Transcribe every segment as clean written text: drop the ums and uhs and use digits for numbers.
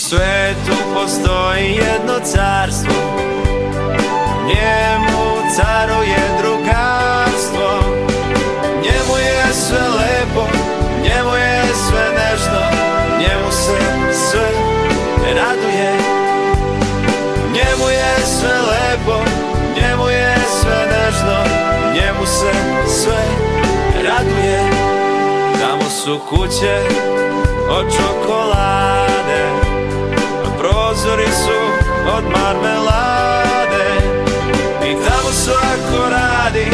svetu postoji jedno carstvo, njemu caruje drugarstvo. Njemu je sve lepo, njemu je sve nežno, njemu se sve raduje. Njemu je sve lepo, njemu je sve nežno, njemu se sve raduje. Tamo su kuće od čokolade, prozori su od marmelade i tamo svako radi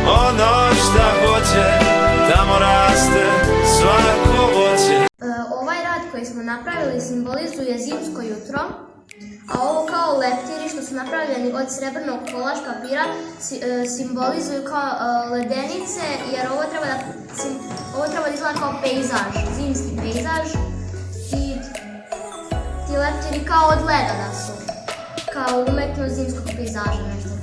ono šta hoće, tamo raste svako voće. Ovaj rad koji smo napravili simbolizuje zimsko jutro, a ovo kao leptiri što su napravljeni od srebrnog kolaž papira simbolizuju kao ledenice, jer ovo treba da izgleda kao pejzaž, zimski pejzaž. I ti leptiri kao od leda da su, kao umetnost zimskog pejzaža, nešto.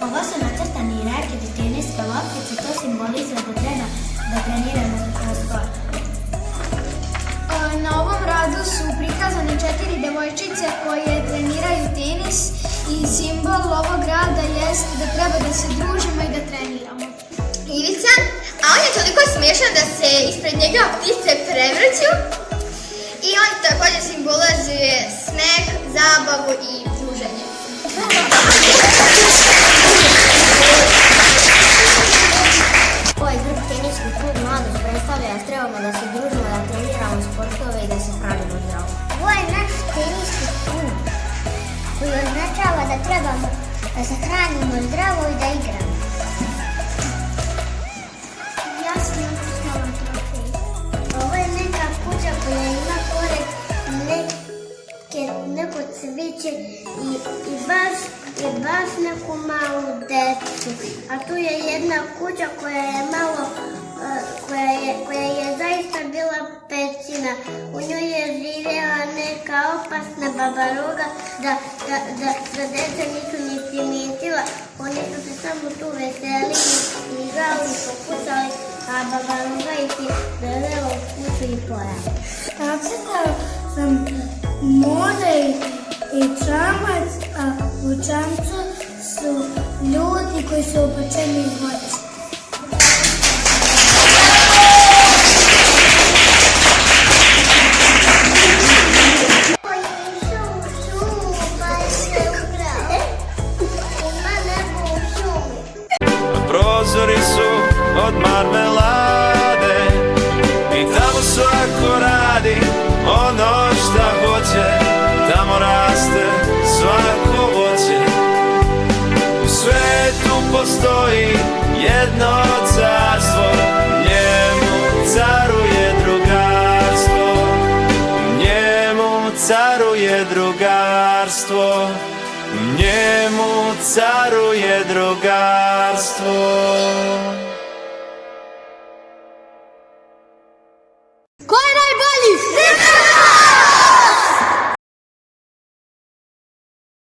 Ovo su nacrtani raketi, teniske loptice, to simbolizuje da treba da treniramo sport. Na ovom radu su prikazane 4 devojčice koje treniraju tenis i simbol ovog rada jeste da treba da se družimo i da treniramo. Ivica, a on je toliko smiješan da se ispred njega ptice prevrću i on također simbolizuje smeh, zabavu i druženje. Ovaj grup teniski klub mladost predstavlja da trebamo da se družimo, da treniramo sportove i da se hranimo zdravo. Ovo je naš teniski klub koji označava da trebamo da se hranimo zdravo i da igramo. Ja sam napisala trofej. Ovo je neka kuća koja ima pored neko cviće i baš neku malu decu. A tu je jedna kuća koja je malo, koja je zaista bila pećina. U njoj je živjela neka opasna babaroga da deca nisu ni primijetila. Oni su se samo tu veselili, igrali, pokucali, a babaroga ih je dovela u kuću i pojela. Nacrtala sam more i čamac, a u čamcu su ljudi koji su obučeni iz vode. Prozori su od marmelade i tamo svako radi ono šta hoće, tamo raste svako voće. U svetu postoji jedno carstvo, njemu caruje drugarstvo, njemu caruje drugarstvo, njemu caruje drugarstvo.